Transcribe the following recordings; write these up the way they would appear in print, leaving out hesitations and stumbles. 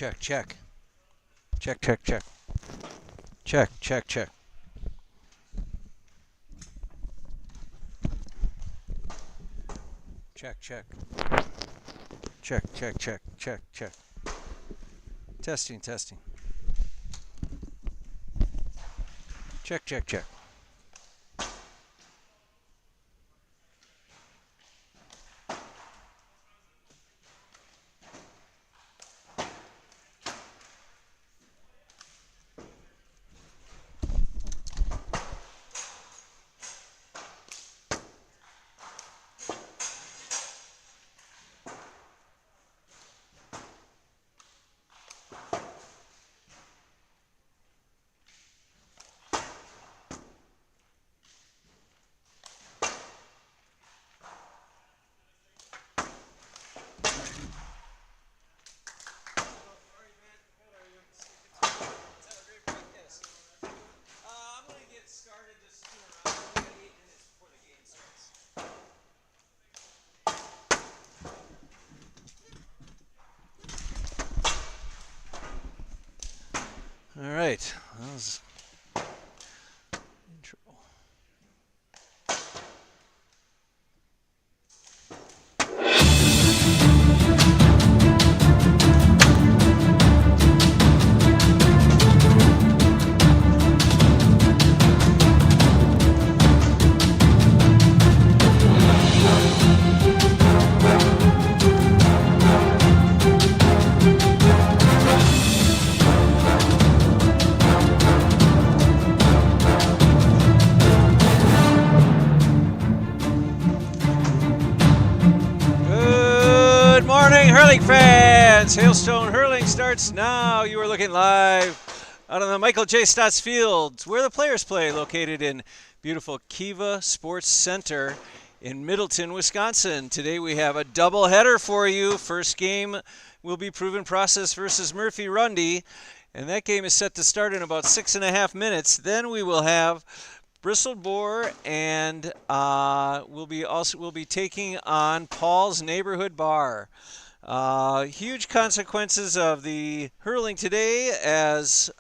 Check, check. Check, check, check. Check, check, check. Check, check. Check, check, check, check, check. Testing, testing. Check, check, check. All right, that was intro. Good morning, hurling fans! Hailstone Hurling starts now. You are looking live out on the Michael J. Stotts Field, where the players play, located in beautiful Kiva Sports Center in Middleton, Wisconsin. Today we have a doubleheader for you. First game will be Proven Process versus Murphy Runde, and that game is set to start in about 6.5 minutes. Then we will have Bristol Boar, and we'll be taking on Paul's Neighborhood Bar. Huge consequences of the hurling today, as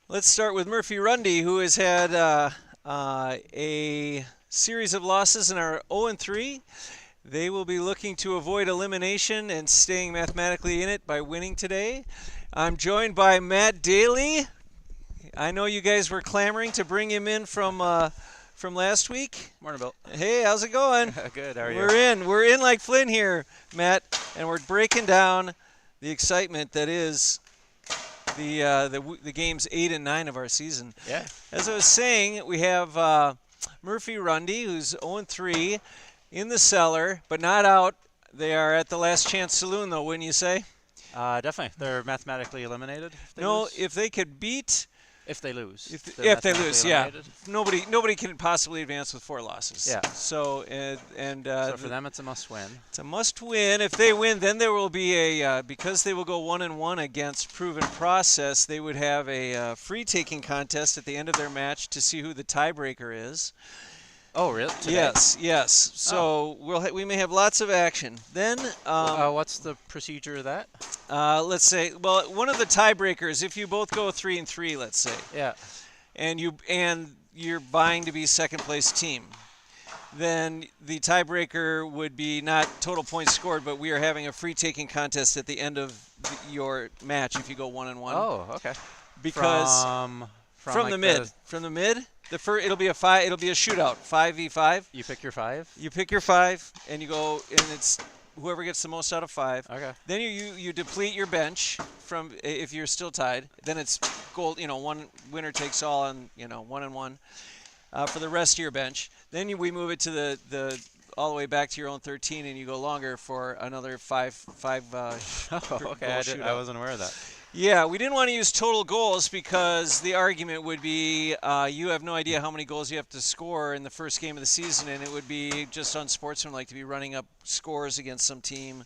let's start with Murphy Runde, who has had a series of losses and are 0-3. They will be looking to avoid elimination and staying mathematically in it by winning today. I'm joined by Matt Daly. I know you guys were clamoring to bring him in from last week. Morning, Bill. Hey, how's it going? Good. How are you? We're in like Flynn here, Matt, and we're breaking down the excitement that is the games 8 and 9 of our season. Yeah. As I was saying, we have Murphy Runde, who's 0-3 in the cellar, but not out. They are at the Last Chance Saloon, though, wouldn't you say? Definitely. They're mathematically eliminated. If they could beat. If they lose. If they lose, yeah. Nobody can possibly advance with 4 losses. Yeah. So so for them, it's a must-win. It's a must-win. If they win, then there will be because they will go 1-1 against Proven Process. They would have a free-taking contest at the end of their match to see who the tiebreaker is. Oh, really? Today? Yes. So we may have lots of action. Then what's the procedure of that? Let's say, one of the tiebreakers, if you both go 3-3, let's say. Yeah. And you're vying to be second place team, then the tiebreaker would be not total points scored, but we are having a free taking contest at the end of your match if you go 1-1. Oh, okay. Because from the mid, it'll be a shootout, 5v5. You pick your 5. You pick your 5, and you go, and it's whoever gets the most out of 5. Okay. Then you deplete your bench from if you're still tied. Then it's gold. One winner takes all on 1-1 for the rest of your bench. Then we move it to the all the way back to your own 13, and you go longer for another 5. Okay. I wasn't aware of that. Yeah, we didn't want to use total goals because the argument would be you have no idea how many goals you have to score in the first game of the season, and it would be just unsportsmanlike to be running up scores against some team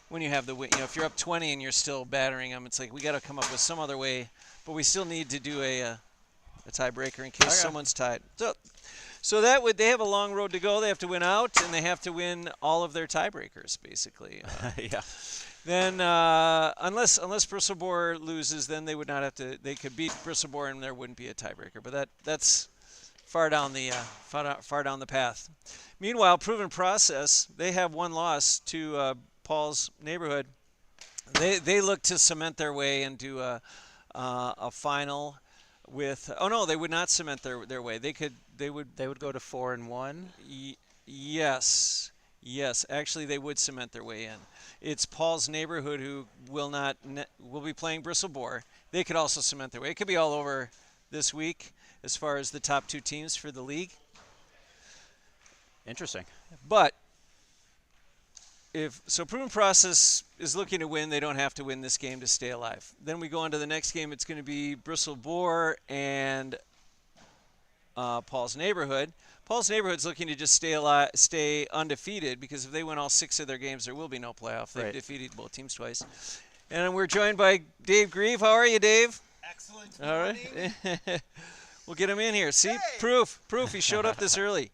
when you have the win. If you're up 20 and you're still battering them, it's like we got to come up with some other way, but we still need to do a tiebreaker in case someone's tied. So they have a long road to go. They have to win out, and they have to win all of their tiebreakers, basically. Yeah. Then, unless Bristol-Bore loses, then they would not have to. They could beat Bristol-Bore, and there wouldn't be a tiebreaker. But that's far down the path. Meanwhile, Proven Process, they have one loss to Paul's Neighborhood. They look to cement their way into a final with. Oh no, they would not cement their way. They would go to 4-1. Yes. Yes, actually, they would cement their way in. It's Paul's Neighborhood who will be playing Bristol-Bore. They could also cement their way. It could be all over this week as far as the top 2 teams for the league. Interesting. But Proven Process is looking to win. They don't have to win this game to stay alive. Then we go on to the next game. It's going to be Bristol-Bore and Paul's Neighborhood. Paul's Neighborhood's looking to just stay undefeated, because if they win all 6 of their games, there will be no playoff. They've defeated both teams twice. And we're joined by Dave Grieve. How are you, Dave? Excellent. All right. We'll get him in here. See, proof. He showed up this early.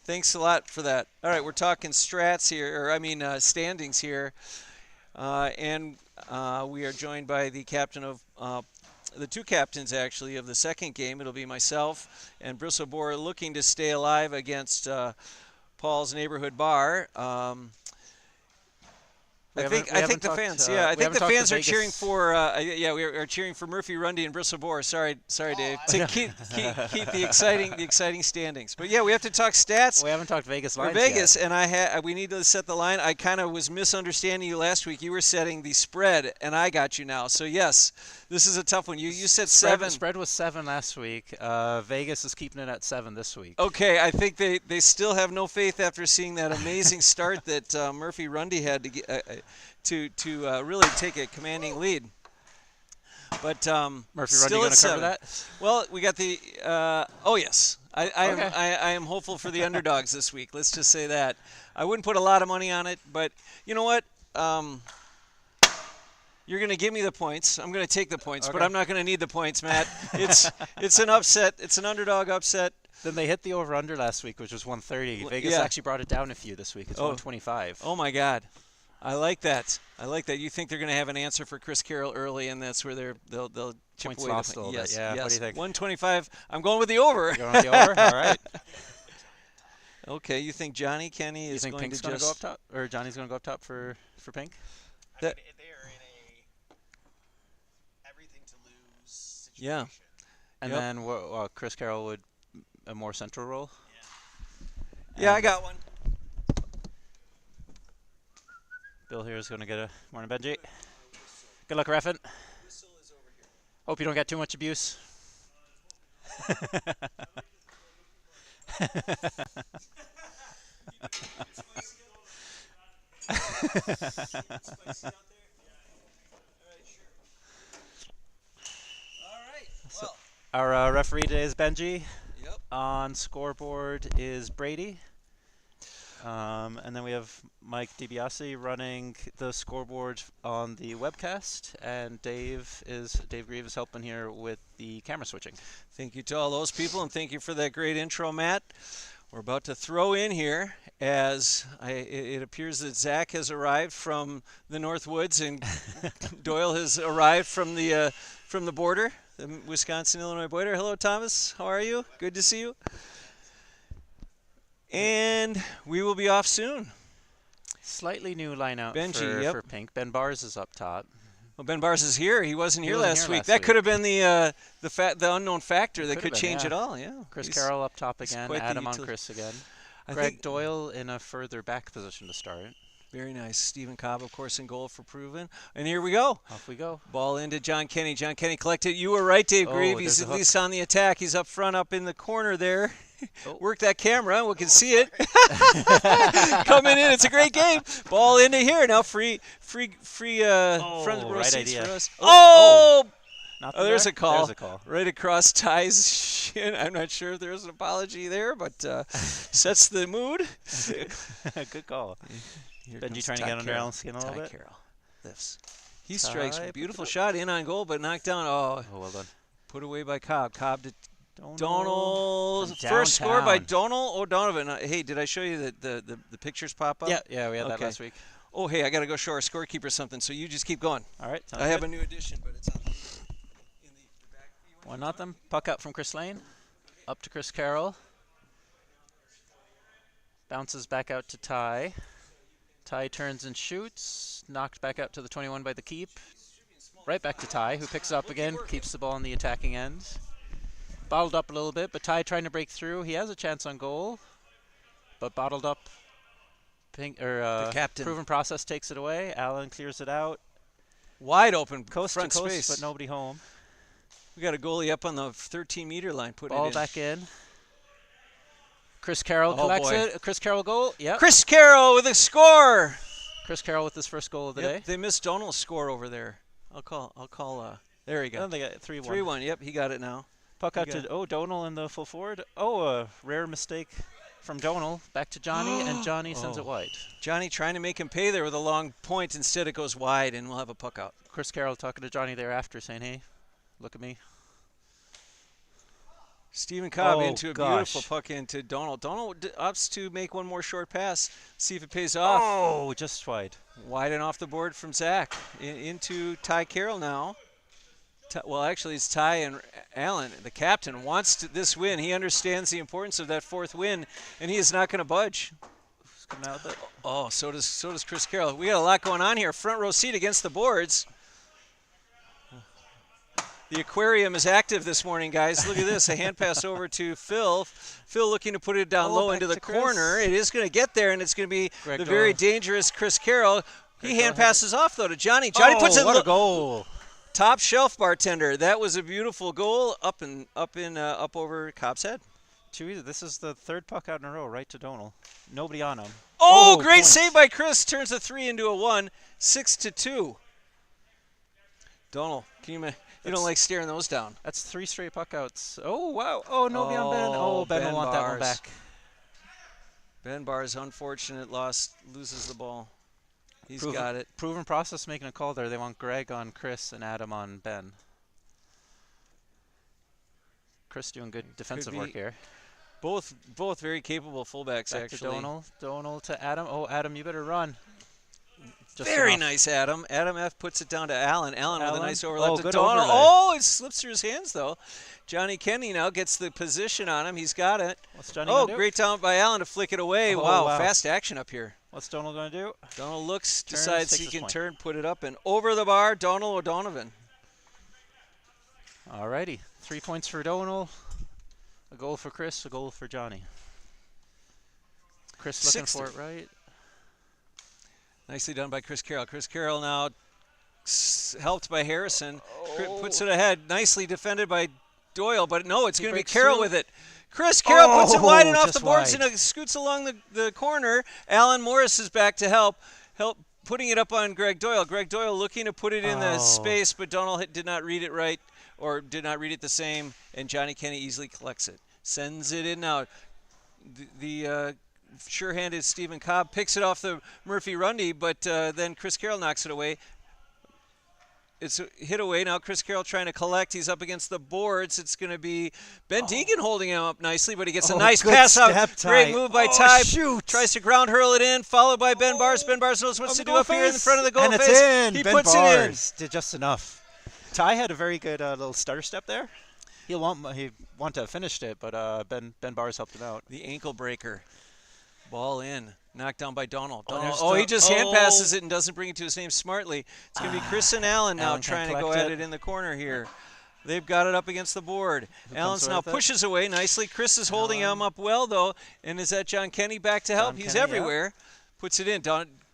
Thanks a lot for that. All right, we're talking strats here, standings here, and we are joined by the captain of. The 2 captains, actually, of the second game. It'll be myself and Bristol-Bore looking to stay alive against Paul's Neighborhood Bar. I think the fans are cheering for. We are cheering for Murphy, Runde, and Bristol-Bore. Sorry, Dave. To keep the exciting standings. But yeah, we have to talk stats. We haven't talked Vegas lines yet. And we need to set the line. I kind of was misunderstanding you last week. You were setting the spread, and I got you now. So yes, this is a tough one. You said 7. Spread was 7 last week. Vegas is keeping it at 7 this week. Okay, I think they still have no faith after seeing that amazing start that Murphy Runde had to get. To really take a commanding lead. But Murphy still Runde going at to 7. cover that? Well, we got the yes. I am hopeful for the underdogs this week. Let's just say that. I wouldn't put a lot of money on it, but you know what? You're going to give me the points. I'm going to take the points, but I'm not going to need the points, Matt. It's an upset. It's an underdog upset. Then they hit the over-under last week, which was 130. Vegas actually brought it down a few this week. It's 125. Oh my God. I like that. You think they're going to have an answer for Chris Carroll early, and that's where they'll chip points away lost a little bit. Yeah. Yes. What do you think? 125. I'm going with the over. You're going with the over? All right. Okay. You think Johnny Kenny is going Pink's to just go up top, or Johnny's going to go up top for Pink? They are in a everything to lose situation. Yeah. And then Chris Carroll would a more central role. Yeah, I got one. Bill here is going to get a morning, Benji. Good luck, reffing. Hope you don't get too much abuse. Our referee today is Benji. Yep. On scoreboard is Brady. And then we have Mike DiBiase running the scoreboard on the webcast, and Dave Grieve is helping here with the camera switching. Thank you to all those people, and thank you for that great intro, Matt. We're about to throw in here as it appears that Zach has arrived from the North Woods, and Doyle has arrived from the border, the Wisconsin-Illinois border. Hello, Thomas. How are you? Good to see you. And we will be off soon. Slightly new lineup Benji, for Pink. Ben Bars is up top. Well, Ben Bars is here. He wasn't here last week. That could have been the unknown factor that could change it all. Yeah. Chris Carroll up top again. Adam on Chris again. Greg Doyle in a further back position to start. Very nice. Stephen Cobb, of course, in goal for Proven. And here we go. Off we go. Ball into John Kenny. John Kenny collected. You were right, Dave Grieve. He's at least on the attack. He's up front, up in the corner there. Work that camera. We can see it. Coming in. It's a great game. Ball into here. Now free front row seats for us. There's a call. There's a call. Right across Ty's shin. I'm not sure if there's an apology there, but sets the mood. Good call. Benji trying to get under Allen's skin a little bit. Carroll lifts. He strikes. Beautiful shot in on goal, but knocked down. Oh, well done. Put away by Cobb. Cobb Donald, from first score by downtown. Donald O'Donovan. Hey, did I show you the pictures pop up? Yeah, we had that Okay. last week. Oh, hey, I got to go show our scorekeeper something, so you just keep going. All right, sounds I have good. a new addition, but it's on in the back. Why not them? Puck out from Chris Lane. Up to Chris Carroll. Bounces back out to Ty. Ty turns and shoots. Knocked back out to the 21 by the keep. Right back to Ty, who picks it up again, keeps the ball on the attacking end. Bottled up a little bit, but Ty trying to break through. He has a chance on goal, but bottled up. The captain. Proven Process takes it away. Allen clears it out. Wide open Coast front to coast, space. but nobody home. We got a goalie up on the 13-meter line putting it Ball in. back in. Chris Carroll Oh, collects boy. it. Chris Carroll goal. Yep. Chris Carroll with a score. Chris Carroll with his first goal of the Yep, day. they missed Donald's score over there. I'll call. There you Oh, go. they got 3-1. 3-1. Yep, he got it now. Puck out You got to O'Donnell in the full forward. A rare mistake from Donald. Back to Johnny, and Johnny sends it wide. Johnny trying to make him pay there with a long point. Instead, it goes wide, and we'll have a puck out. Chris Carroll talking to Johnny thereafter, saying, "Hey, look at me." Stephen Cobb Oh, into a gosh. beautiful puck into Donald. Donald opts to make one more short pass. See if it pays off. Oh, just wide. Wide and off the board from Zach. Into Ty Carroll now. Well, actually, it's Ty and Allen. The captain wants this win. He understands the importance of that fourth win, and he is not going to budge. Who's coming out with it? Oh, so does Chris Carroll. We got a lot going on here. Front row seat against the boards. The aquarium is active this morning, guys. Look at this. A hand pass over to Phil. Phil looking to put it down low back into the to Chris. corner. It is going to get there, and it's going to be Greg the very Doyle. dangerous Chris Carroll. He Greg hand Doyle had passes off, though, to Johnny. Johnny puts it what a goal. top shelf bartender. That was a beautiful goal up over Cobb's head. Too easy. This is the third puck out in a row, right to Donald. Nobody on him. Oh, great points. save by Chris. Turns a 3 into a 1. 6-2. Donald, you don't like staring those down. That's 3 straight puck outs. Oh, wow. Oh, nobody on Ben. Oh, Ben will want that one Bars. back. Ben Barr's unfortunate loses the ball. He's Proven- got it. Proven Process making a call there. They want Greg on Chris and Adam on Ben. Chris doing good defensive be. work here. Both very capable fullbacks, Back actually. to Donald. Donald to Adam. Oh, Adam, you better run. Just Very enough. nice, Adam. Adam F. puts it down to Allen. Allen with a Allen. nice overlap Oh, to good Donald. overlay. Oh, it slips through his hands, though. Johnny Kenny now gets the position on him. He's got it. What's Johnny Oh, gonna do? great talent by Allen to flick it away. Oh, Wow, wow. fast action up here. What's Donald going to do? Donald looks, Turns, decides takes he his can point. turn, put it up, and over the bar, Donald O'Donovan. Alrighty. 3 points for Donald. A goal for Chris. A goal for Johnny. Chris looking 60. for it right. Nicely done by Chris Carroll. Chris Carroll now helped by Harrison. Puts it ahead. Nicely defended by Doyle, but no, it's He going to be breaks Carroll through. with it. Chris Carroll puts it wide and off just the boards wide. and it scoots along the corner. Alan Morris is back to help putting it up on Greg Doyle. Greg Doyle looking to put it in the Oh. space, but Donald did not read it right or did not read it the same, and Johnny Kenny easily collects it. Sends it in now. The sure-handed Stephen Cobb picks it off the Murphy Runde, but then Chris Carroll knocks it away. It's hit away. Now Chris Carroll trying to collect. He's up against the boards. It's going to be Ben Deegan holding him up nicely, but he gets a nice good pass out. step, Ty. Great move by Oh, Ty. shoot. Tries to ground hurl it in, followed by Ben Bars. Ben Bars knows what to do goal up here in face. front of the goal And face. it's in. He Ben puts Bars did just enough. Ty had a very good little stutter step there. He want to have finished it, but Ben Bars helped him out. it in. The ankle breaker. Ball in. Knocked down by Donald. there's He just hand oh. passes it and doesn't bring it to his name smartly. It's going to be Chris and Allen now Allen can't trying to go collect at it. it in the corner here. They've got it up against the board. Who Allen's comes now with it? pushes away nicely. Chris is holding him up well, though. And is that John Kenny back to help? John He's Kenny, everywhere. Puts it in.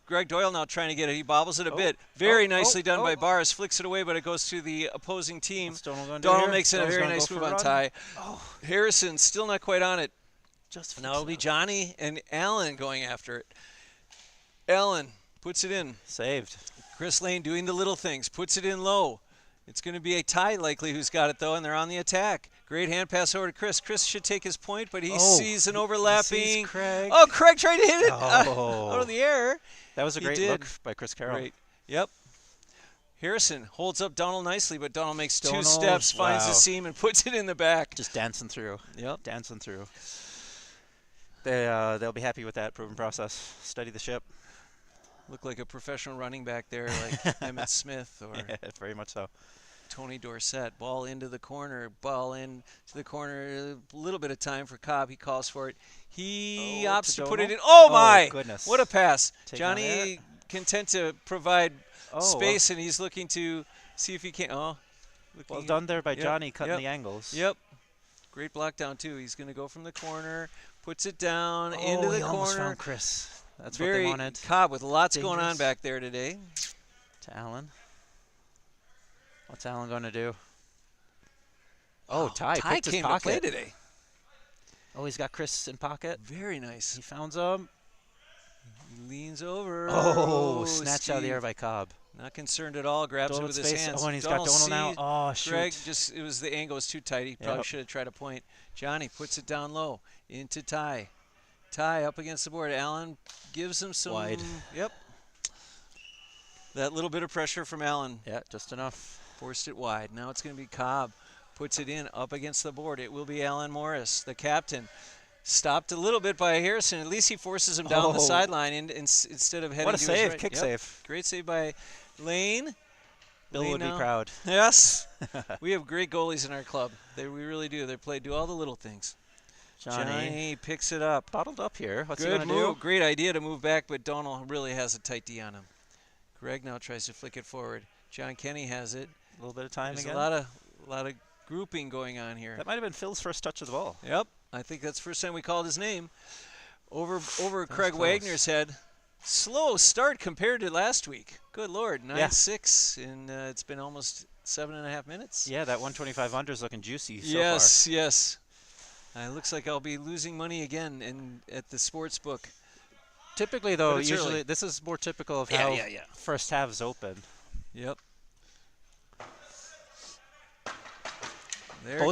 Greg Doyle now trying to get it. He bobbles it a bit. Very nicely done by Bars. Flicks it away, but it goes to the opposing team. What's Donald gonna do Donald here? makes it a Donald's very gonna nice go move for a on run. Ty. Harrison still not quite on it. Just Now it'll be Johnny and Allen going after it. Allen puts it in. saved. Chris Lane doing the little things. Puts it in low. It's going to be a Ty likely who's got it, though, and they're on the attack. Great hand pass over to Chris. Chris should take his point, but he sees an overlapping. He sees Craig. Oh, Craig tried to hit it Oh. out of the air. That was a He great did. look by Chris Carroll. Great. Yep. Harrison holds up Donald nicely, but Donald makes two Donald, steps, finds the wow. seam, and puts it in the back. Just dancing through. Yep. Dancing through. They'll be happy with that proven process. Study the ship. Look like a professional running back there, like Emmett Smith or Yeah, very much so. Tony Dorsett. Ball into the corner. Ball into the corner. A little bit of time for Cobb. He calls for it. He opts to put it in. Oh, my! Goodness. What a pass. Take on Johnny content to provide Oh, space, and he's looking to see if he can. well Looking, done there by yep, Johnny, cutting yep, the angles. Yep. Great block down, too. He's going to go from the corner, puts it down Oh, into the he almost corner. found Chris. That's what Very they wanted. Cobb with lots going on Dangerous. back there today. To Allen. What's Allen going to do? Oh, Ty picked his came to play pocket. today. Oh, he's got Chris in pocket. Very nice. He found some. He leans over. Oh, snatched out of the Steve. air by Cobb. Not concerned at all. Grabs it Donald's with his face. hands. Oh, and he's Donald got Donald now. sees Oh, shoot. Greg just, it was the angle was too tight. He probably Yep. should have tried a point. Johnny puts it down low into Ty. Ty up against the board. Allen gives him some. Wide. Yep. That little bit of pressure from Allen Yeah, just enough. forced it wide. Now it's going to be Cobb. Puts it in up against the board. It will be Alan Morris, the captain. Stopped a little bit by Harrison. At least he forces him down the Oh. sideline instead of heading What a to his save. right. Kick Yep. save. Great save by Lane. Bill Lane would be now. proud. Yes. We have great goalies in our club. We really do. They do all the little things. Johnny picks it up. Bottled up here. What's he Good going to move. do? Great idea to move back, but Donald really has a tight D on him. Greg now tries to flick it forward. John Kenny has it. A little bit of time There's again. a lot of grouping going on here. That might have been Phil's first touch of the ball. Yep, I think that's the first time we called his name. Over Craig close. Wagner's head. Slow start compared to last week. Good Lord, 9-6, and it's been almost 7.5 minutes. Yeah, that 125 under is looking juicy so Yes, yes. It looks like I'll be losing money again at the sports book. far. Typically, though, But it's usually early. this is more typical of Yeah, how yeah. first halves open. Yep. There Both